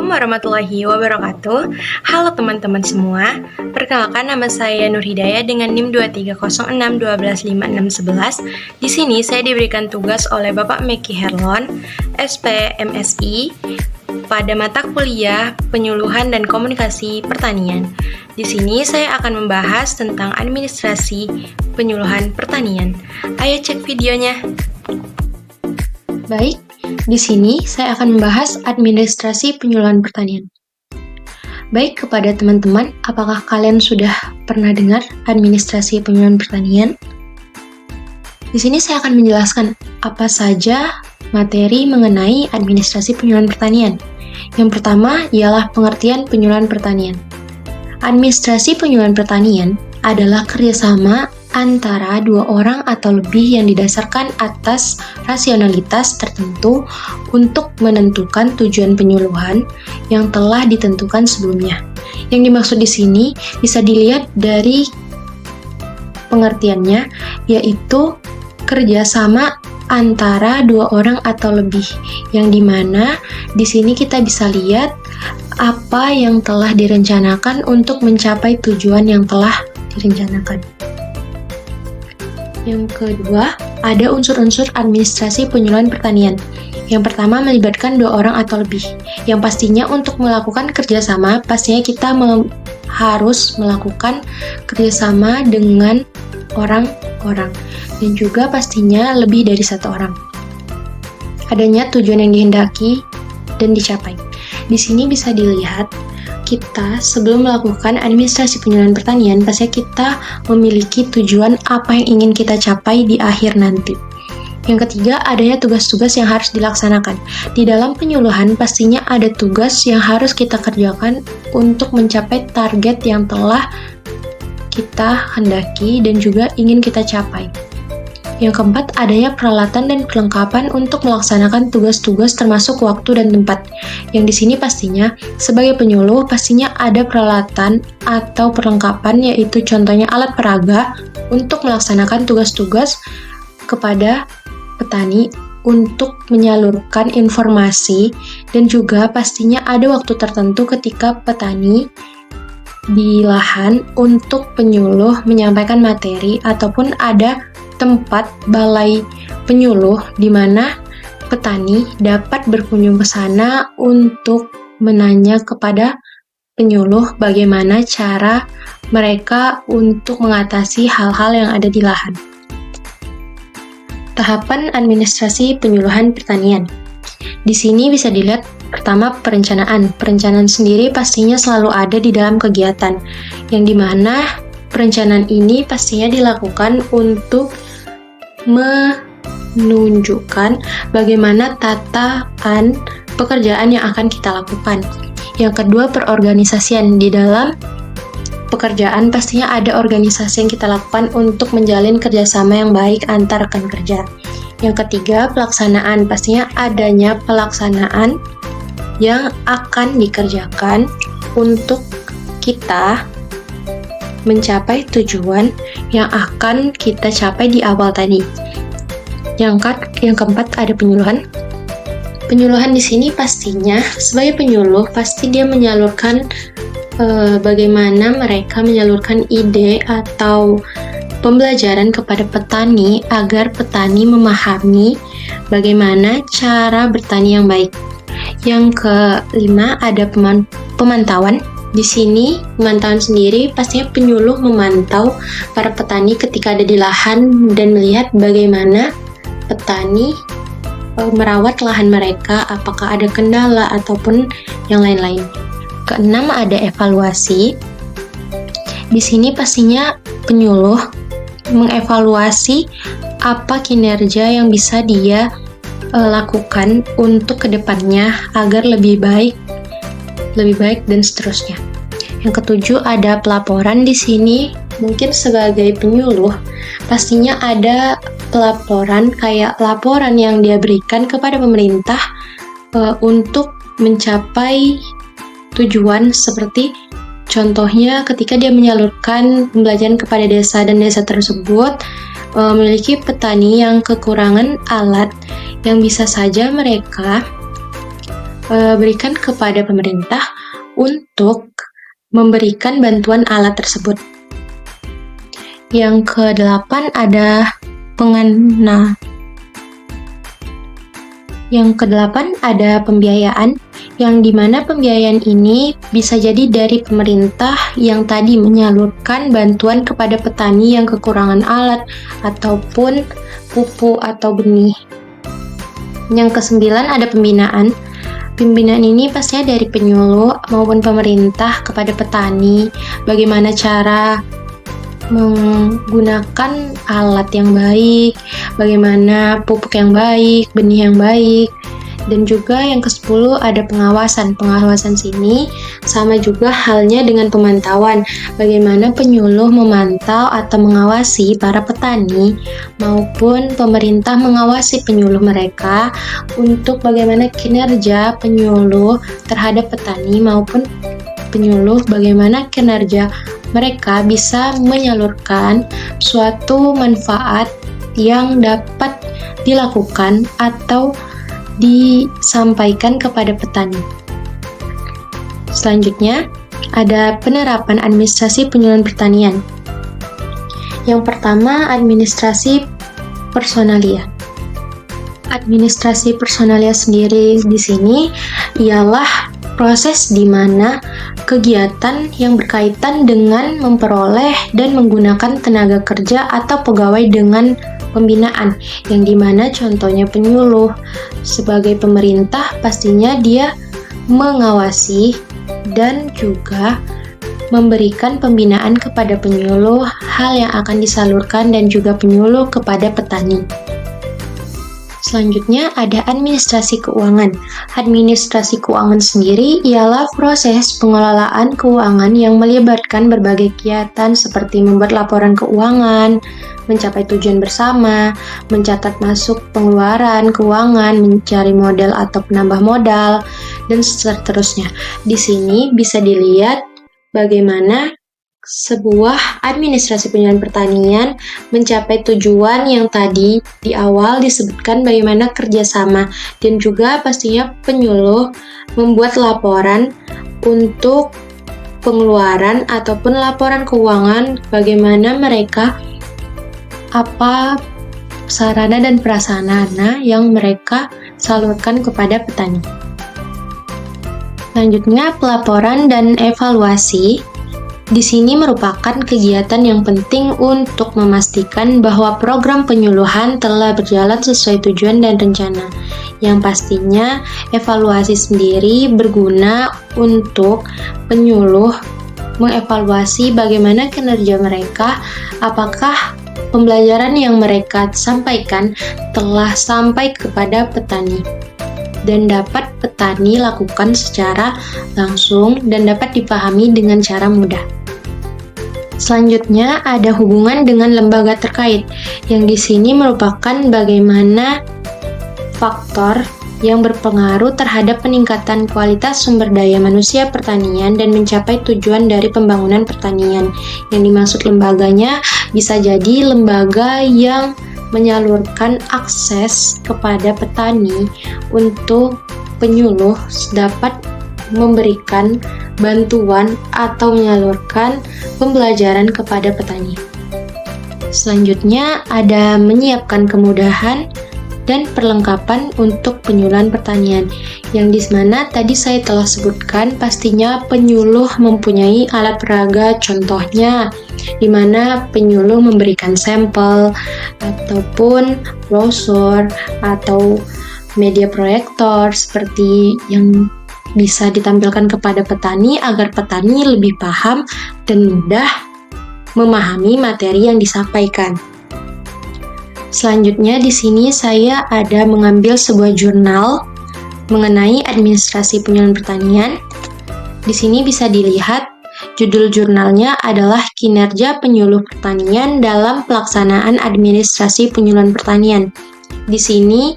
Assalamualaikum warahmatullahi wabarakatuh. Halo teman-teman semua. Perkenalkan, nama saya Nur Hidayah dengan NIM 2306125611. Di sini saya diberikan tugas oleh Bapak Meki Herlon, SP MSI, pada mata kuliah Penyuluhan dan Komunikasi Pertanian. Di sini saya akan membahas tentang administrasi penyuluhan pertanian. Ayo cek videonya. Baik, di sini saya akan membahas administrasi penyuluhan pertanian. Baik, kepada teman-teman, apakah kalian sudah pernah dengar administrasi penyuluhan pertanian? Di sini saya akan menjelaskan apa saja materi mengenai administrasi penyuluhan pertanian. Yang pertama ialah pengertian penyuluhan pertanian. Administrasi penyuluhan pertanian adalah kerjasama antara dua orang atau lebih yang didasarkan atas rasionalitas tertentu untuk menentukan tujuan penyuluhan yang telah ditentukan sebelumnya. Yang dimaksud di sini bisa dilihat dari pengertiannya, yaitu kerjasama antara dua orang atau lebih, yang dimana di sini kita bisa lihat apa yang telah direncanakan untuk mencapai tujuan yang telah direncanakan. Yang kedua, ada unsur-unsur administrasi penyuluhan pertanian. Yang pertama, melibatkan dua orang atau lebih. Yang pastinya untuk melakukan kerjasama, pastinya kita harus melakukan kerjasama dengan orang-orang. Dan juga pastinya lebih dari satu orang. Adanya tujuan yang dihendaki dan dicapai. Di sini bisa dilihat, kita sebelum melakukan administrasi penyuluhan pertanian, pastinya kita memiliki tujuan apa yang ingin kita capai di akhir nanti. Yang ketiga, adanya tugas-tugas yang harus dilaksanakan. Di dalam penyuluhan, pastinya ada tugas yang harus kita kerjakan untuk mencapai target yang telah kita hendaki dan juga ingin kita capai. Yang keempat, adanya peralatan dan kelengkapan untuk melaksanakan tugas-tugas termasuk waktu dan tempat. Yang di sini pastinya, sebagai penyuluh, pastinya ada peralatan atau perlengkapan, yaitu contohnya alat peraga untuk melaksanakan tugas-tugas kepada petani untuk menyalurkan informasi, dan juga pastinya ada waktu tertentu ketika petani di lahan untuk penyuluh menyampaikan materi, ataupun ada tempat balai penyuluh di mana petani dapat berkunjung ke sana untuk menanya kepada penyuluh bagaimana cara mereka untuk mengatasi hal-hal yang ada di lahan. Tahapan administrasi penyuluhan pertanian. Di sini bisa dilihat pertama perencanaan. Perencanaan sendiri pastinya selalu ada di dalam kegiatan, yang dimana perencanaan ini pastinya dilakukan untuk menunjukkan bagaimana tataan pekerjaan yang akan kita lakukan. Yang kedua, perorganisasian. Di dalam pekerjaan pastinya ada organisasi yang kita lakukan untuk menjalin kerjasama yang baik antar rekan kerja. Yang ketiga, pelaksanaan. Pastinya adanya pelaksanaan yang akan dikerjakan untuk kita mencapai tujuan yang akan kita capai di awal tadi. Yang keempat, ada penyuluhan. Penyuluhan di sini pastinya sebagai penyuluh pasti dia menyalurkan bagaimana mereka menyalurkan ide atau pembelajaran kepada petani agar petani memahami bagaimana cara bertani yang baik. Yang kelima, ada pemantauan. Di sini pemantauan sendiri pastinya penyuluh memantau para petani ketika ada di lahan dan melihat bagaimana petani merawat lahan mereka, apakah ada kendala ataupun yang lain-lain. Keenam, ada evaluasi. Di sini pastinya penyuluh mengevaluasi apa kinerja yang bisa dia lakukan untuk kedepannya agar lebih baik dan seterusnya. Yang ketujuh, ada pelaporan. Di sini mungkin sebagai penyuluh pastinya ada pelaporan, kayak laporan yang dia berikan kepada pemerintah untuk mencapai tujuan, seperti contohnya ketika dia menyalurkan pembelajaran kepada desa dan desa tersebut memiliki petani yang kekurangan alat, yang bisa saja mereka berikan kepada pemerintah untuk memberikan bantuan alat tersebut. Yang kedelapan ada pembiayaan, yang dimana pembiayaan ini bisa jadi dari pemerintah yang tadi menyalurkan bantuan kepada petani yang kekurangan alat ataupun pupuk atau benih. Yang kesembilan ada pembinaan. Pembinaan ini pastinya dari penyuluh maupun pemerintah kepada petani, bagaimana cara menggunakan alat yang baik, bagaimana pupuk yang baik, benih yang baik. Dan juga yang ke-10 ada pengawasan. Pengawasan sini sama juga halnya dengan pemantauan. Bagaimana penyuluh memantau atau mengawasi para petani maupun pemerintah mengawasi penyuluh mereka untuk bagaimana kinerja penyuluh terhadap petani maupun penyuluh bagaimana kinerja mereka bisa menyalurkan suatu manfaat yang dapat dilakukan atau disampaikan kepada petani. Selanjutnya, ada penerapan administrasi penyuluhan pertanian. Yang pertama, administrasi personalia. Administrasi personalia sendiri di sini ialah proses di mana kegiatan yang berkaitan dengan memperoleh dan menggunakan tenaga kerja atau pegawai dengan pembinaan, yang dimana contohnya penyuluh. Sebagai pemerintah pastinya dia mengawasi dan juga memberikan pembinaan kepada penyuluh hal yang akan disalurkan dan juga penyuluh kepada petani. Selanjutnya ada administrasi keuangan. Administrasi keuangan sendiri ialah proses pengelolaan keuangan yang melibatkan berbagai kegiatan seperti membuat laporan keuangan, mencapai tujuan bersama, mencatat masuk pengeluaran keuangan, mencari modal atau penambah modal, dan seterusnya. Di sini bisa dilihat bagaimana sebuah administrasi penyuluhan pertanian mencapai tujuan yang tadi di awal disebutkan bagaimana kerjasama, dan juga pastinya penyuluh membuat laporan untuk pengeluaran ataupun laporan keuangan, bagaimana mereka apa sarana dan prasarana yang mereka salurkan kepada petani. Selanjutnya, pelaporan dan evaluasi. Di sini merupakan kegiatan yang penting untuk memastikan bahwa program penyuluhan telah berjalan sesuai tujuan dan rencana. Yang pastinya, evaluasi sendiri berguna untuk penyuluh mengevaluasi bagaimana kinerja mereka, apakah pembelajaran yang mereka sampaikan telah sampai kepada petani dan dapat petani lakukan secara langsung dan dapat dipahami dengan cara mudah. Selanjutnya ada hubungan dengan lembaga terkait, yang di sini merupakan bagaimana faktor yang berpengaruh terhadap peningkatan kualitas sumber daya manusia pertanian dan mencapai tujuan dari pembangunan pertanian. Yang dimaksud lembaganya bisa jadi lembaga yang menyalurkan akses kepada petani untuk penyuluh dapat memberikan bantuan atau menyalurkan pembelajaran kepada petani. Selanjutnya ada menyiapkan kemudahan dan perlengkapan untuk penyuluhan pertanian, yang di mana tadi saya telah sebutkan pastinya penyuluh mempunyai alat peraga, contohnya di mana penyuluh memberikan sampel ataupun brosur atau media proyektor seperti yang bisa ditampilkan kepada petani agar petani lebih paham dan mudah memahami materi yang disampaikan. Selanjutnya di sini saya ada mengambil sebuah jurnal mengenai administrasi penyuluhan pertanian. Di sini bisa dilihat judul jurnalnya adalah Kinerja Penyuluh Pertanian dalam Pelaksanaan Administrasi Penyuluhan Pertanian. Di sini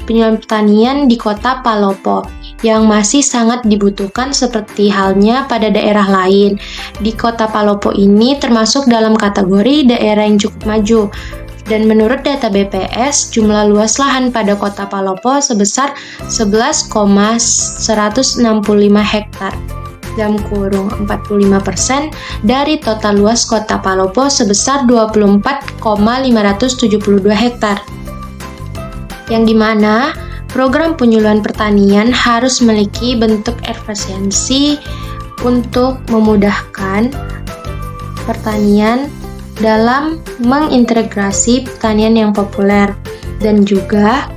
penyuluhan pertanian di Kota Palopo yang masih sangat dibutuhkan seperti halnya pada daerah lain. Di Kota Palopo ini termasuk dalam kategori daerah yang cukup maju. Dan menurut data BPS, jumlah luas lahan pada Kota Palopo sebesar 11,165 hektar. Dalam kurung 45% dari total luas Kota Palopo sebesar 24,572 hektar. Yang dimana program penyuluhan pertanian harus memiliki bentuk efisiensi untuk memudahkan pertanian dalam mengintegrasi pertanian yang populer, dan juga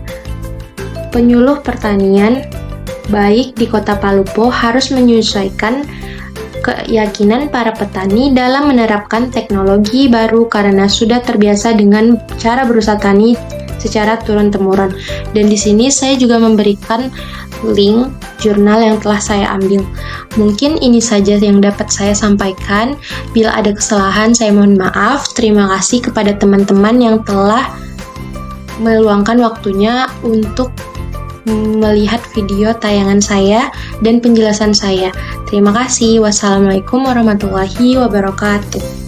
penyuluh pertanian baik di Kota Palopo harus menyesuaikan keyakinan para petani dalam menerapkan teknologi baru karena sudah terbiasa dengan cara berusaha tani secara turun-temurun. Dan di sini saya juga memberikan link jurnal yang telah saya ambil. Mungkin ini saja yang dapat saya sampaikan. Bila ada kesalahan, saya mohon maaf. Terima kasih kepada teman-teman yang telah meluangkan waktunya untuk melihat video tayangan saya dan penjelasan saya. Terima kasih. Wassalamualaikum warahmatullahi wabarakatuh.